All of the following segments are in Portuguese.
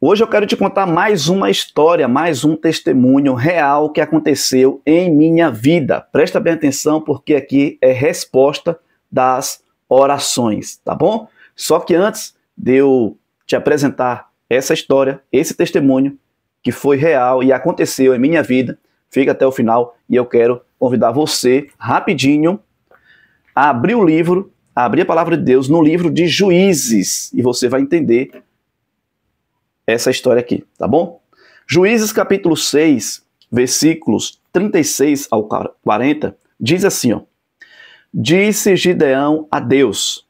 Hoje eu quero te contar mais uma história, mais um testemunho real que aconteceu em minha vida. Presta bem atenção porque aqui é resposta das orações, tá bom? Só que antes de eu te apresentar essa história, esse testemunho que foi real e aconteceu em minha vida, fica até o final e eu quero convidar você rapidinho a abrir o livro, a abrir a palavra de Deus no livro de Juízes e você vai entender essa história aqui, tá bom? Juízes capítulo 6, versículos 36 ao 40, diz assim, ó: Disse Gideão a Deus: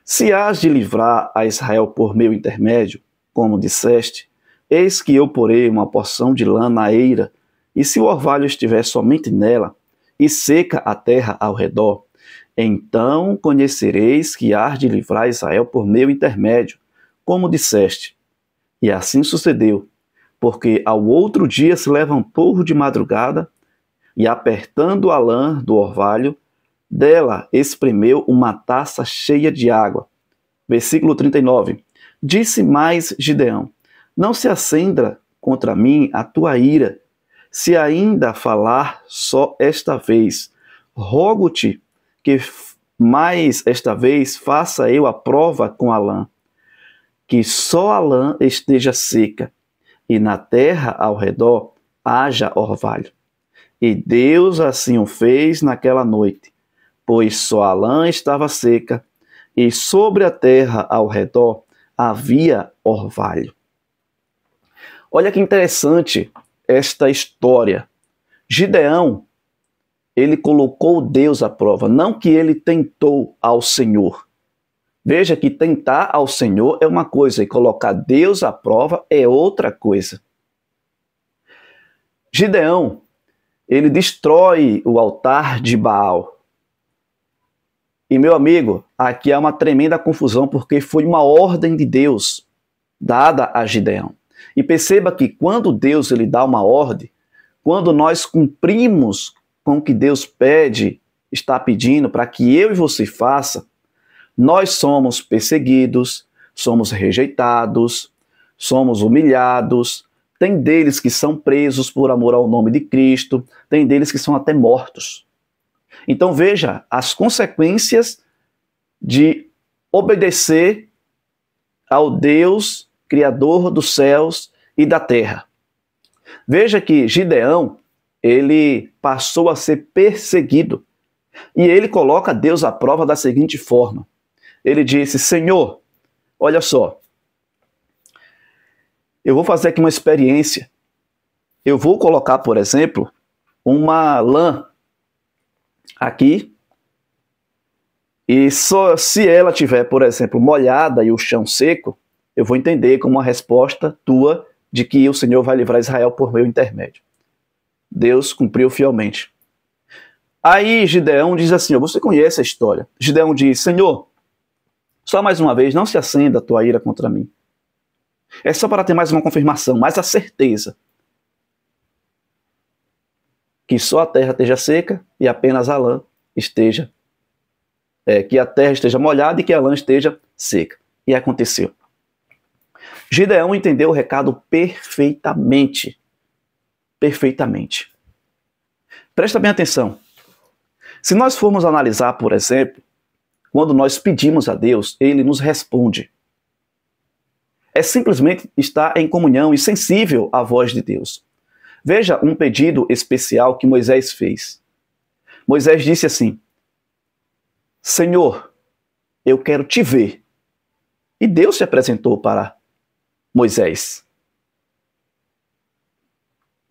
Se hás de livrar a Israel por meu intermédio, como disseste, eis que eu porei uma porção de lã na eira, e se o orvalho estiver somente nela, e seca a terra ao redor, então conhecereis que hás de livrar Israel por meu intermédio, como disseste. E assim sucedeu, porque ao outro dia se levantou de madrugada e, apertando a lã do orvalho, dela espremeu uma taça cheia de água. Versículo 39. Disse mais Gideão: Não se acenda contra mim a tua ira, se ainda falar só esta vez. Rogo-te que mais esta vez faça eu a prova com a lã, que só a lã esteja seca, e na terra ao redor haja orvalho. E Deus assim o fez naquela noite, pois só a lã estava seca, e sobre a terra ao redor havia orvalho. Olha que interessante esta história. Gideão, ele colocou Deus à prova, não que ele tentou ao Senhor. Veja que tentar ao Senhor é uma coisa e colocar Deus à prova é outra coisa. Gideão, ele destrói o altar de Baal. E, meu amigo, aqui há uma tremenda confusão porque foi uma ordem de Deus dada a Gideão. E perceba que quando Deus ele dá uma ordem, quando nós cumprimos com o que Deus pede, está pedindo para que eu e você faça, nós somos perseguidos, somos rejeitados, somos humilhados, tem deles que são presos por amor ao nome de Cristo, tem deles que são até mortos. Então veja as consequências de obedecer ao Deus Criador dos céus e da terra. Veja que Gideão, ele passou a ser perseguido e ele coloca Deus à prova da seguinte forma. Ele disse: Senhor, olha só, eu vou fazer aqui uma experiência. Eu vou colocar, por exemplo, uma lã aqui e só se ela tiver, por exemplo, molhada e o chão seco, eu vou entender como uma resposta tua de que o Senhor vai livrar Israel por meu intermédio. Deus cumpriu fielmente. Aí Gideão diz assim, você conhece a história. Gideão diz: Senhor, só mais uma vez, não se acenda a tua ira contra mim. É só para ter mais uma confirmação, mais a certeza que só a terra esteja seca e apenas a lã esteja, que a terra esteja molhada e que a lã esteja seca. E aconteceu. Gideão entendeu o recado perfeitamente. Perfeitamente. Presta bem atenção. Se nós formos analisar, por exemplo, quando nós pedimos a Deus, Ele nos responde. É simplesmente estar em comunhão e sensível à voz de Deus. Veja um pedido especial que Moisés fez. Moisés disse assim: Senhor, eu quero te ver. E Deus se apresentou para Moisés.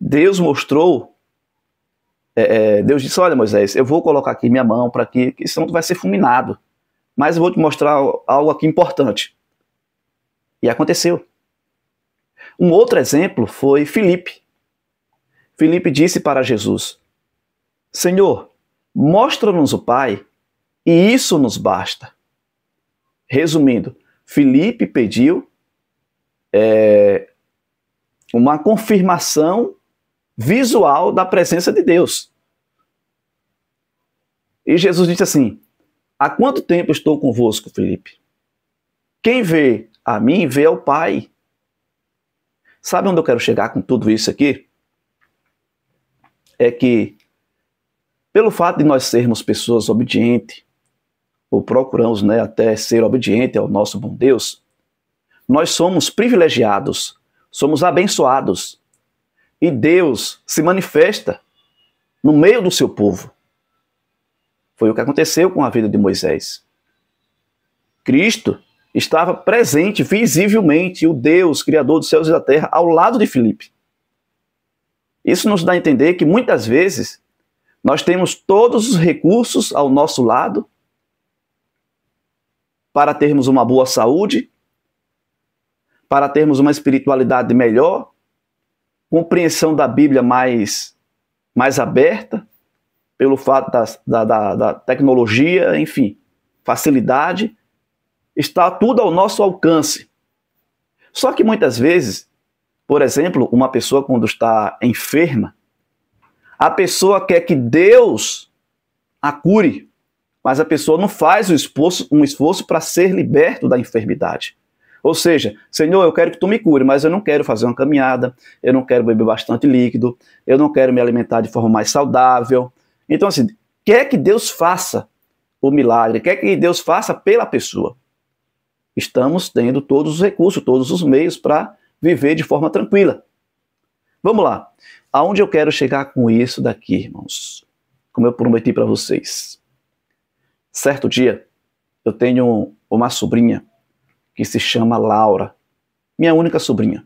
Deus mostrou, Deus disse: olha, Moisés, eu vou colocar aqui minha mão para que senão tu vai ser fulminado. Mas eu vou te mostrar algo aqui importante. E aconteceu. Um outro exemplo foi Filipe. Filipe disse para Jesus: Senhor, mostra-nos o Pai, e isso nos basta. Resumindo, Filipe pediu uma confirmação visual da presença de Deus. E Jesus disse assim: há quanto tempo estou convosco, Filipe? Quem vê a mim, vê ao Pai. Sabe onde eu quero chegar com tudo isso aqui? É que, pelo fato de nós sermos pessoas obedientes, ou procuramos, né, até ser obediente ao nosso bom Deus, nós somos privilegiados, somos abençoados, e Deus se manifesta no meio do seu povo. Foi o que aconteceu com a vida de Moisés. Cristo estava presente visivelmente, o Deus, Criador dos céus e da terra, ao lado de Filipe. Isso nos dá a entender que muitas vezes nós temos todos os recursos ao nosso lado para termos uma boa saúde, para termos uma espiritualidade melhor, compreensão da Bíblia mais aberta, pelo fato da tecnologia, enfim, facilidade, está tudo ao nosso alcance. Só que muitas vezes, por exemplo, uma pessoa quando está enferma, a pessoa quer que Deus a cure, mas a pessoa não faz um esforço para ser liberto da enfermidade. Ou seja, Senhor, eu quero que tu me cure, mas eu não quero fazer uma caminhada, eu não quero beber bastante líquido, eu não quero me alimentar de forma mais saudável. Então, assim, quer que Deus faça o milagre, quer que Deus faça pela pessoa. Estamos tendo todos os recursos, todos os meios para viver de forma tranquila. Vamos lá. Aonde eu quero chegar com isso daqui, irmãos? Como eu prometi para vocês. Certo dia, eu tenho uma sobrinha que se chama Laura. Minha única sobrinha.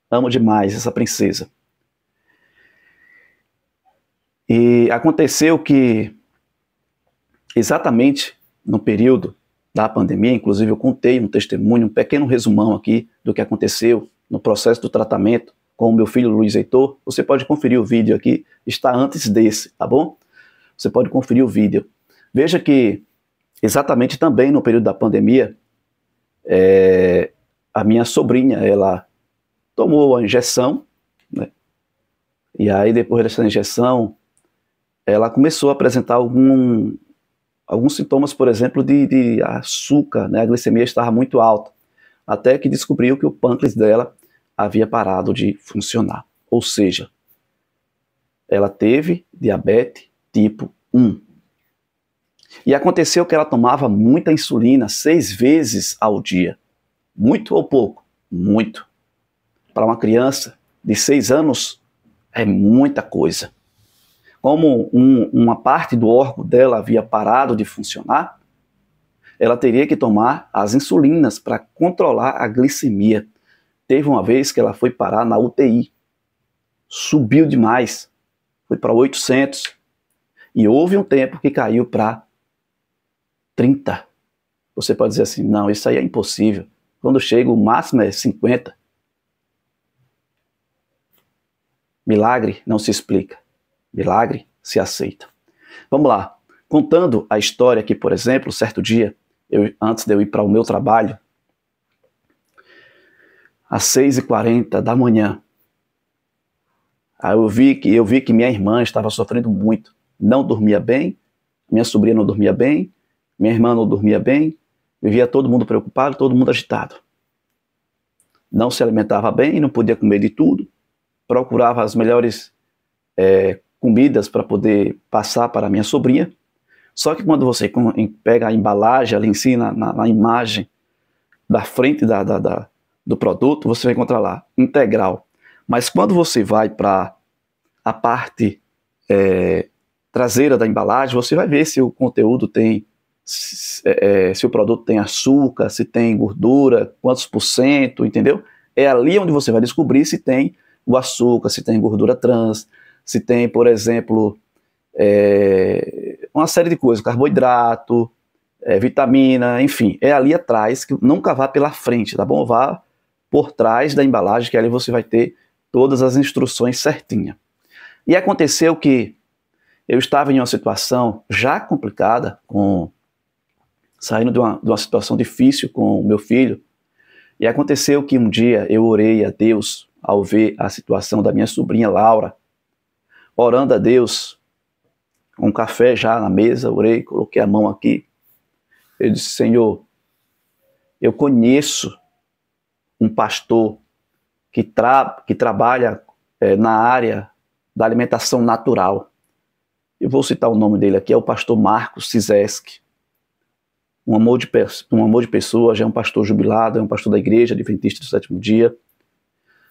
Amo demais essa princesa. E aconteceu que, exatamente no período da pandemia, inclusive eu contei um testemunho, um pequeno resumão aqui do que aconteceu no processo do tratamento com o meu filho Luiz Heitor. Você pode conferir o vídeo aqui, está antes desse, tá bom? Você pode conferir o vídeo. Veja que, exatamente também no período da pandemia, a minha sobrinha, ela tomou a injeção, né? E aí depois dessa injeção, ela começou a apresentar alguns sintomas, por exemplo, de açúcar, né? A glicemia estava muito alta, até que descobriu que o pâncreas dela havia parado de funcionar. Ou seja, ela teve diabetes tipo 1. E aconteceu que ela tomava muita insulina, 6 vezes ao dia. Muito ou pouco? Muito. Para uma criança de 6 anos, é muita coisa. Como uma parte do órgão dela havia parado de funcionar, ela teria que tomar as insulinas para controlar a glicemia. Teve uma vez que ela foi parar na UTI. Subiu demais. Foi para 800. E houve um tempo que caiu para 30. Você pode dizer assim, não, isso aí é impossível. Quando chega, o máximo é 50. Milagre não se explica. Milagre se aceita. Vamos lá. Contando a história aqui, por exemplo, certo dia, antes de eu ir para o meu trabalho, às 6h40 da manhã, aí eu vi que minha irmã estava sofrendo muito. Não dormia bem, minha sobrinha não dormia bem, minha irmã não dormia bem, vivia todo mundo preocupado, todo mundo agitado. Não se alimentava bem, não podia comer de tudo, procurava as melhores comidas para poder passar para a minha sobrinha. Só que quando você pega a embalagem ali em si, na imagem da frente do produto, você vai encontrar lá, integral. Mas quando você vai para a parte traseira da embalagem, você vai ver se o conteúdo tem, se o produto tem açúcar, se tem gordura, quantos por cento, entendeu? É ali onde você vai descobrir se tem o açúcar, se tem gordura trans, se tem, por exemplo, uma série de coisas, carboidrato, vitamina, enfim. É ali atrás, que nunca vá pela frente, tá bom? Vá por trás da embalagem, que ali você vai ter todas as instruções certinhas. E aconteceu que eu estava em uma situação já complicada, saindo de uma situação difícil com o meu filho, e aconteceu que um dia eu orei a Deus ao ver a situação da minha sobrinha Laura, orando a Deus, com um café já na mesa, orei, coloquei a mão aqui, eu disse, Senhor, eu conheço um pastor que trabalha na área da alimentação natural. Eu vou citar o nome dele aqui, é o pastor Marcos Cizeski. Um amor de pessoa, já é um pastor jubilado, é um pastor da igreja Adventista do Sétimo Dia,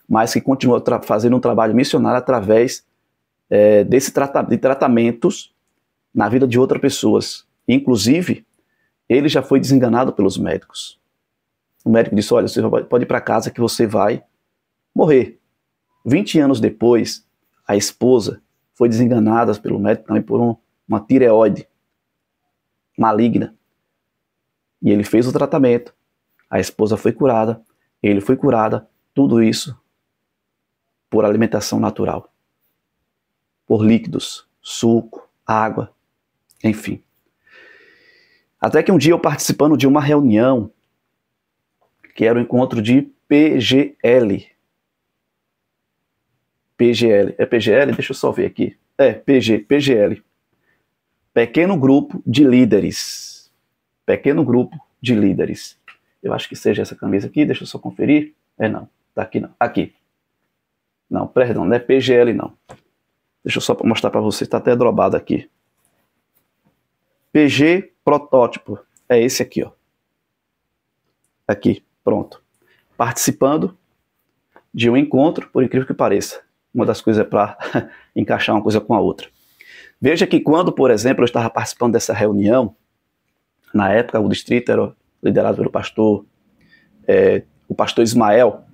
mas que continua fazendo um trabalho missionário através de tratamentos na vida de outras pessoas. Inclusive, ele já foi desenganado pelos médicos. O médico disse, olha, você pode ir para casa que você vai morrer. 20 anos depois, a esposa foi desenganada pelo médico também por uma tireoide maligna. E ele fez o tratamento, a esposa foi curada, ele foi curada, tudo isso por alimentação natural. Por líquidos, suco, água, enfim. Até que um dia eu participando de uma reunião, que era o encontro de PGL. PGL, é PGL? Deixa eu só ver aqui. PGL. Pequeno Grupo de Líderes. Pequeno Grupo de Líderes. Eu acho que seja essa camisa aqui, deixa eu só conferir. Não, tá aqui não. Aqui. Não, perdão, não é PGL não. Deixa eu só mostrar para você, está até dobrado aqui. PG Protótipo, é esse aqui, ó. Aqui, pronto. Participando de um encontro, por incrível que pareça. Uma das coisas é para encaixar uma coisa com a outra. Veja que quando, por exemplo, eu estava participando dessa reunião, na época o distrito era liderado pelo pastor, o pastor Ismael,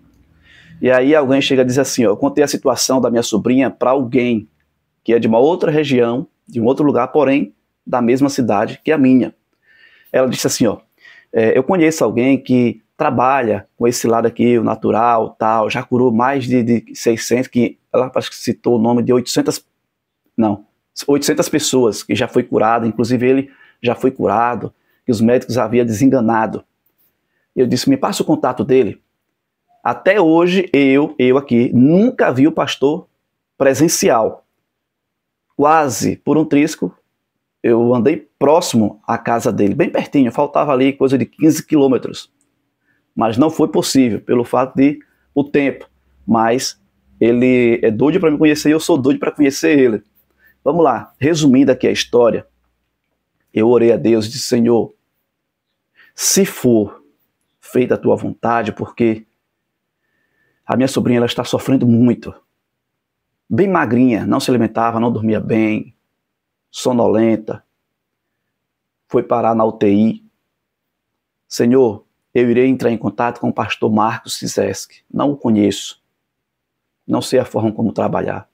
e aí alguém chega e diz assim, ó, eu contei a situação da minha sobrinha para alguém que é de uma outra região, de um outro lugar, porém da mesma cidade que a minha. Ela disse assim, ó, eu conheço alguém que trabalha com esse lado aqui, o natural, tal, já curou mais de 600, que ela parece que citou o nome de 800 pessoas que já foi curado, inclusive ele já foi curado, que os médicos haviam desenganado. Eu disse, me passa o contato dele. Até hoje, eu aqui, nunca vi o pastor presencial. Quase, por um trisco, eu andei próximo à casa dele, bem pertinho, faltava ali coisa de 15 quilômetros. Mas não foi possível, pelo fato de o tempo. Mas ele é doido para me conhecer e eu sou doido para conhecer ele. Vamos lá, resumindo aqui a história, eu orei a Deus e disse, Senhor, se for feita a tua vontade, porque a minha sobrinha ela está sofrendo muito, bem magrinha, não se alimentava, não dormia bem, sonolenta, foi parar na UTI. Senhor, eu irei entrar em contato com o pastor Marcos Cizeski, não o conheço, não sei a forma como trabalhar,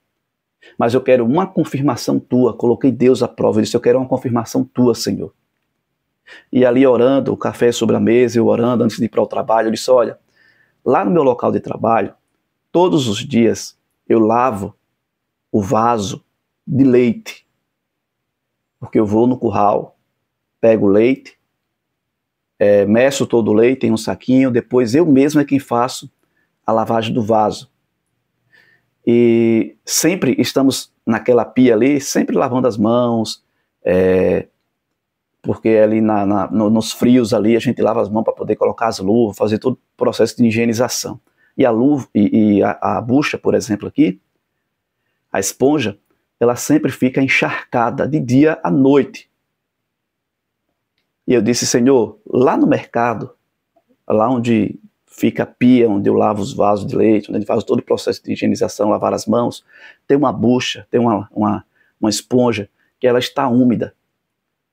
mas eu quero uma confirmação tua, coloquei Deus à prova, eu disse, eu quero uma confirmação tua, Senhor. E ali orando, o café sobre a mesa, eu orando antes de ir para o trabalho, eu disse, olha, lá no meu local de trabalho, todos os dias eu lavo o vaso de leite, porque eu vou no curral, pego o leite, meço todo o leite em um saquinho, depois eu mesmo é quem faço a lavagem do vaso. E sempre estamos naquela pia ali, sempre lavando as mãos, porque ali nos frios ali a gente lava as mãos para poder colocar as luvas, fazer todo o processo de higienização. E a luva e a bucha, por exemplo, aqui, a esponja, ela sempre fica encharcada de dia à noite. E eu disse, Senhor, lá no mercado, lá onde fica a pia, onde eu lavo os vasos de leite, onde a gente faz todo o processo de higienização, lavar as mãos, tem uma bucha, tem uma esponja, que ela está úmida.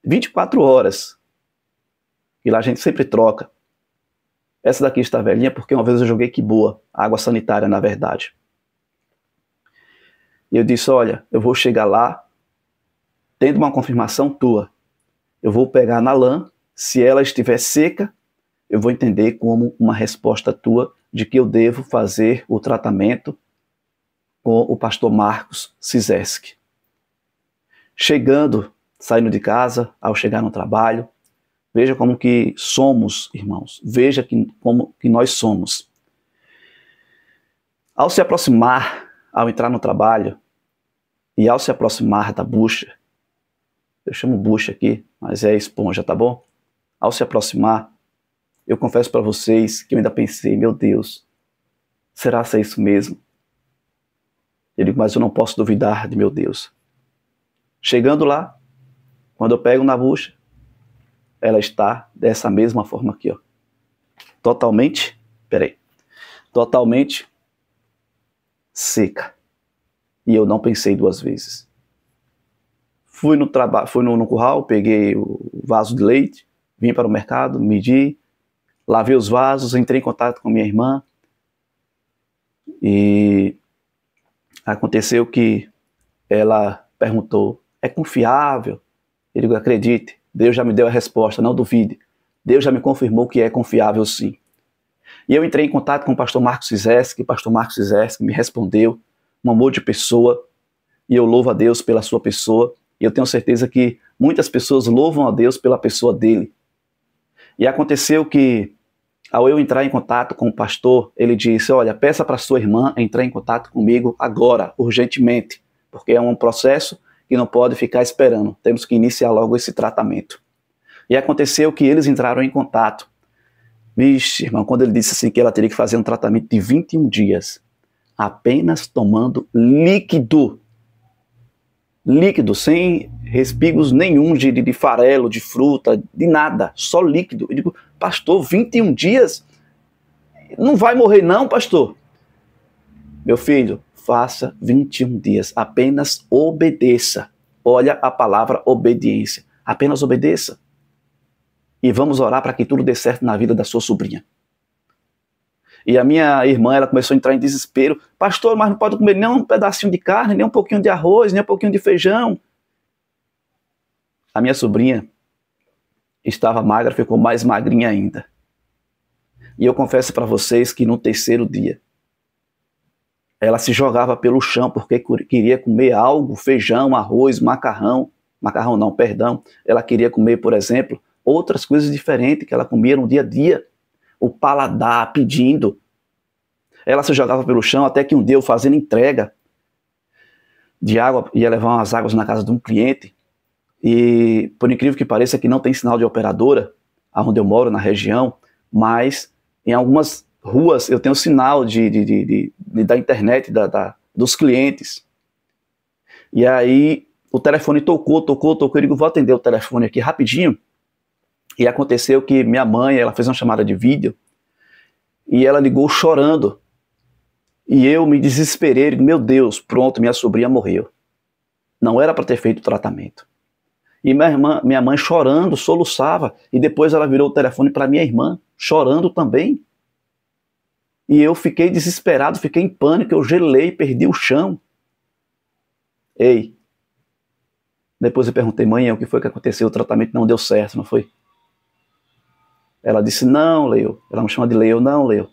24 horas. E lá a gente sempre troca. Essa daqui está velhinha porque uma vez eu joguei quiboa, água sanitária na verdade. E eu disse, olha, eu vou chegar lá, tendo uma confirmação tua. Eu vou pegar na lã, se ela estiver seca, eu vou entender como uma resposta tua de que eu devo fazer o tratamento com o pastor Marcos Cizeski. Saindo de casa, ao chegar no trabalho, veja como que somos, irmãos, veja como que nós somos. Ao se aproximar, ao entrar no trabalho, e ao se aproximar da bucha, eu chamo bucha aqui, mas é esponja, tá bom? Ao se aproximar, eu confesso para vocês que eu ainda pensei, meu Deus, Será ser isso mesmo? Eu digo, mas eu não posso duvidar de meu Deus. Chegando lá, quando eu pego na bucha, ela está dessa mesma forma aqui, ó. Totalmente seca. E eu não pensei duas vezes. Fui no curral, peguei o vaso de leite, vim para o mercado, medi, lavei os vasos, entrei em contato com minha irmã e aconteceu que ela perguntou, é confiável? Eu digo, acredite, Deus já me deu a resposta, não duvide. Deus já me confirmou que é confiável sim. E eu entrei em contato com o pastor Marcos Cizeschi, me respondeu, um amor de pessoa, e eu louvo a Deus pela sua pessoa, e eu tenho certeza que muitas pessoas louvam a Deus pela pessoa dele. E aconteceu que, ao eu entrar em contato com o pastor, ele disse, olha, peça para sua irmã entrar em contato comigo agora, urgentemente, porque é um processo que não pode ficar esperando, temos que iniciar logo esse tratamento. E aconteceu que eles entraram em contato. Vixe, irmão, quando ele disse assim que ela teria que fazer um tratamento de 21 dias, apenas tomando líquido, sem respingos nenhum de farelo, de fruta, de nada, só líquido. Eu digo, pastor, 21 dias? Não vai morrer não, pastor? Meu filho, faça 21 dias, apenas obedeça. Olha a palavra obediência, apenas obedeça. E vamos orar para que tudo dê certo na vida da sua sobrinha. E a minha irmã, ela começou a entrar em desespero. Pastor, mas não pode comer nem um pedacinho de carne, nem um pouquinho de arroz, nem um pouquinho de feijão. A minha sobrinha estava magra, ficou mais magrinha ainda. E eu confesso para vocês que no terceiro dia, ela se jogava pelo chão porque queria comer algo, feijão, arroz, macarrão não, perdão. Ela queria comer, por exemplo, outras coisas diferentes que ela comia no dia a dia. O paladar pedindo. Ela se jogava pelo chão até que um dia eu fazendo entrega de água, ia levar umas águas na casa de um cliente e por incrível que pareça que não tem sinal de operadora onde eu moro, na região, mas em algumas ruas eu tenho sinal da internet dos clientes. E aí o telefone tocou, eu digo, vou atender o telefone aqui rapidinho. E aconteceu que minha mãe, ela fez uma chamada de vídeo e ela ligou chorando. E eu me desesperei, digo, meu Deus, pronto, minha sobrinha morreu. Não era para ter feito o tratamento. E minha mãe chorando, soluçava, e depois ela virou o telefone para minha irmã, chorando também. E eu fiquei desesperado, fiquei em pânico, eu gelei, perdi o chão. Ei, depois eu perguntei, mãe, o que foi que aconteceu? O tratamento não deu certo, não foi? Ela disse, não, Leo. Ela me chama de Leo, não, Leo.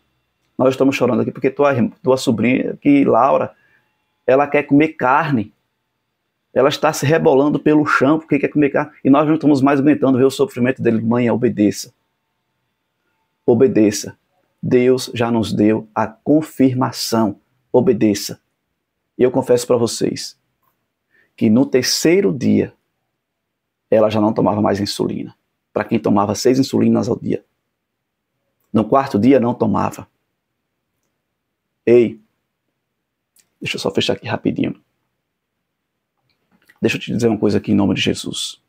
Nós estamos chorando aqui porque tua sobrinha, aqui, Laura, ela quer comer carne. Ela está se rebolando pelo chão porque quer comer carne. E nós não estamos mais aguentando ver o sofrimento dele. Mãe, obedeça. Obedeça. Deus já nos deu a confirmação. Obedeça. E eu confesso para vocês que no terceiro dia ela já não tomava mais insulina. Para quem tomava 6 insulinas ao dia. No quarto dia não tomava. Ei, deixa eu só fechar aqui rapidinho. Deixa eu te dizer uma coisa aqui em nome de Jesus.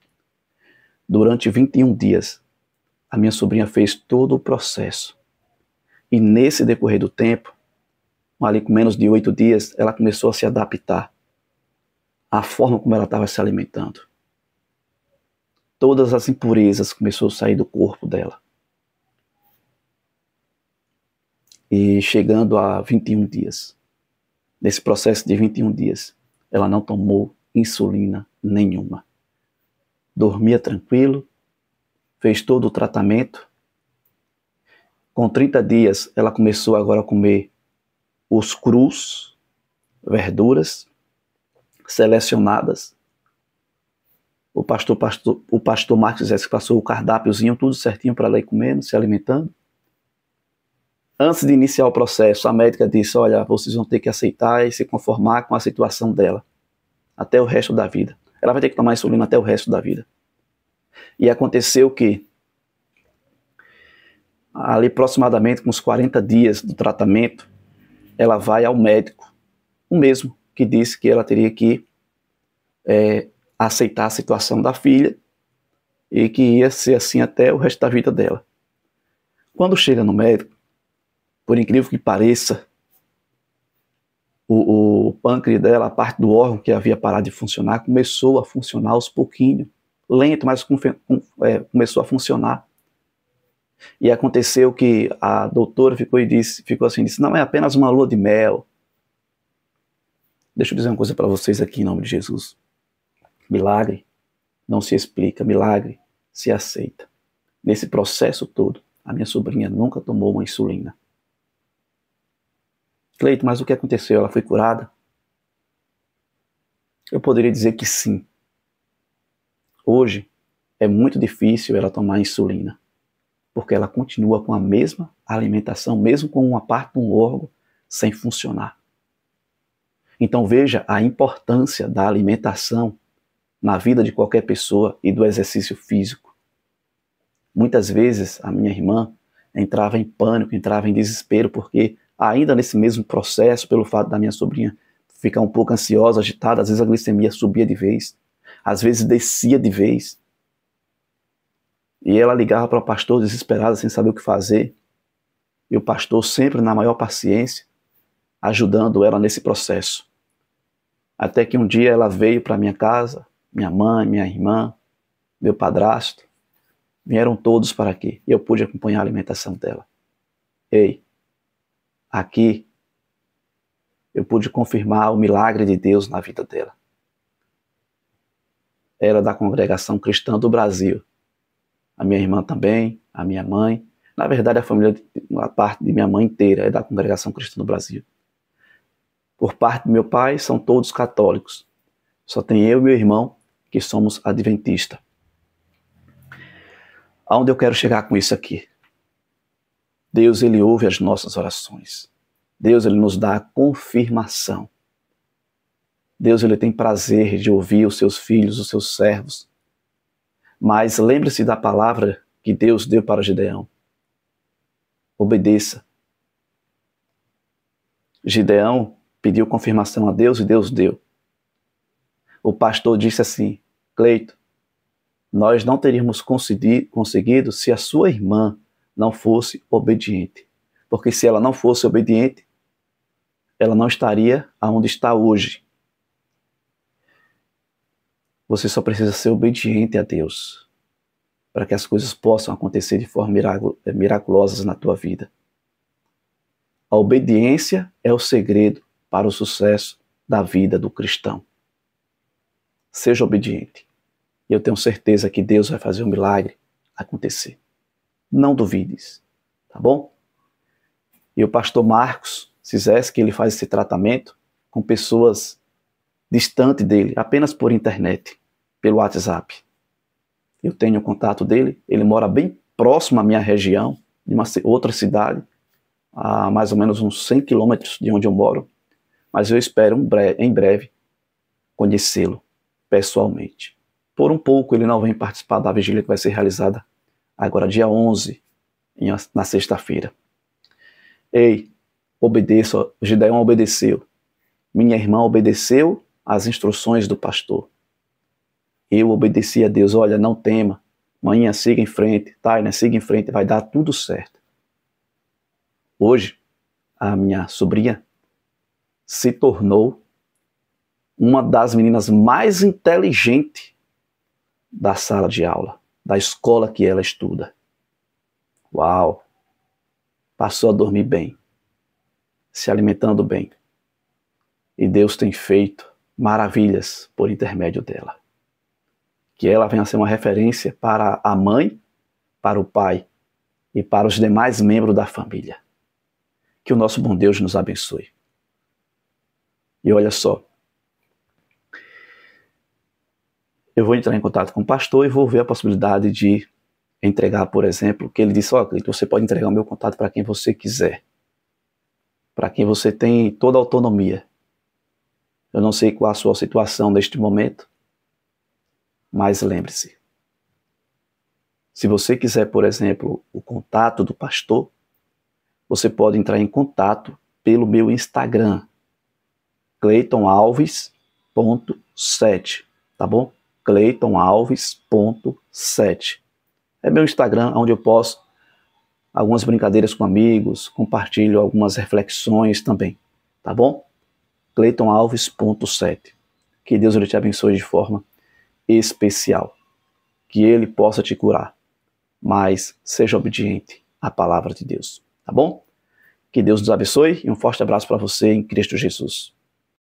Durante 21 dias, a minha sobrinha fez todo o processo. E nesse decorrer do tempo, ali com menos de 8 dias, ela começou a se adaptar à forma como ela estava se alimentando. Todas as impurezas começaram a sair do corpo dela. E chegando a 21 dias, nesse processo de 21 dias, ela não tomou insulina nenhuma. Dormia tranquilo, fez todo o tratamento. Com 30 dias, ela começou agora a comer os crus, verduras selecionadas. O pastor Marcos Zé passou o cardápiozinho, tudo certinho para ela ir comendo, se alimentando. Antes de iniciar o processo, a médica disse, olha, vocês vão ter que aceitar e se conformar com a situação dela. Até o resto da vida. Ela vai ter que tomar insulina até o resto da vida. E aconteceu que, ali aproximadamente com uns 40 dias do tratamento, ela vai ao médico, o mesmo que disse que ela teria que aceitar a situação da filha e que ia ser assim até o resto da vida dela. Quando chega no médico, por incrível que pareça, o pâncreas dela, a parte do órgão que havia parado de funcionar, começou a funcionar aos pouquinhos, lento, mas começou a funcionar. E aconteceu que a doutora ficou assim, disse, não é apenas uma lua de mel. Deixa eu dizer uma coisa para vocês aqui em nome de Jesus. Milagre não se explica, milagre se aceita. Nesse processo todo, a minha sobrinha nunca tomou uma insulina. Cleito, mas o que aconteceu? Ela foi curada? Eu poderia dizer que sim. Hoje é muito difícil ela tomar insulina, porque ela continua com a mesma alimentação, mesmo com uma parte de um órgão sem funcionar. Então veja a importância da alimentação na vida de qualquer pessoa e do exercício físico. Muitas vezes a minha irmã entrava em pânico, entrava em desespero, porque ainda nesse mesmo processo, pelo fato da minha sobrinha ficar um pouco ansiosa, agitada, às vezes a glicemia subia de vez, às vezes descia de vez. E ela ligava para o pastor desesperada, sem saber o que fazer. E o pastor sempre na maior paciência, ajudando ela nesse processo. Até que um dia ela veio para minha casa, minha mãe, minha irmã, meu padrasto, vieram todos para aqui e eu pude acompanhar a alimentação dela. Ei, aqui eu pude confirmar o milagre de Deus na vida dela. Ela é da Congregação Cristã do Brasil. A minha irmã também, a minha mãe. Na verdade, a parte de minha mãe inteira é da Congregação Cristã do Brasil. Por parte do meu pai, são todos católicos. Só tem eu e meu irmão que somos adventistas. Aonde eu quero chegar com isso aqui? Deus, ele ouve as nossas orações. Deus, ele nos dá a confirmação. Deus, ele tem prazer de ouvir os seus filhos, os seus servos. Mas lembre-se da palavra que Deus deu para Gideão. Obedeça. Gideão pediu confirmação a Deus e Deus deu. O pastor disse assim, Cleito, nós não teríamos conseguido se a sua irmã não fosse obediente. Porque se ela não fosse obediente, ela não estaria onde está hoje. Você só precisa ser obediente a Deus para que as coisas possam acontecer de forma miraculosas na tua vida. A obediência é o segredo para o sucesso da vida do cristão. Seja obediente. E eu tenho certeza que Deus vai fazer um milagre acontecer. Não duvides, tá bom? E o pastor Marcos Cizés, que ele faz esse tratamento com pessoas distantes dele, apenas por internet, pelo WhatsApp. Eu tenho o contato dele, ele mora bem próximo à minha região, de uma outra cidade, a mais ou menos uns 100 quilômetros de onde eu moro, mas eu espero em breve conhecê-lo pessoalmente. Por um pouco ele não vem participar da vigília que vai ser realizada agora dia 11, na sexta-feira. Ei, obedeça, Gideão obedeceu. Minha irmã obedeceu às instruções do pastor. Eu obedeci a Deus, olha, não tema, manhã siga em frente, Taina, siga em frente, vai dar tudo certo. Hoje, a minha sobrinha se tornou uma das meninas mais inteligentes da sala de aula, da escola que ela estuda. Uau! Passou a dormir bem, se alimentando bem. E Deus tem feito maravilhas por intermédio dela. Que ela venha a ser uma referência para a mãe, para o pai e para os demais membros da família. Que o nosso bom Deus nos abençoe. E olha só, eu vou entrar em contato com o pastor e vou ver a possibilidade de entregar, por exemplo, que ele disse, ó, você pode entregar o meu contato para quem você quiser, para quem você tem toda a autonomia. Eu não sei qual a sua situação neste momento, mas lembre-se, se você quiser, por exemplo, o contato do pastor, você pode entrar em contato pelo meu Instagram, cleitonalves.7, tá bom? cleitonalves.7. É meu Instagram, onde eu posto algumas brincadeiras com amigos, compartilho algumas reflexões também, tá bom? cleitonalves.7. Que Deus te abençoe de forma especial. Que Ele possa te curar, mas seja obediente à palavra de Deus, tá bom? Que Deus nos abençoe e um forte abraço para você em Cristo Jesus.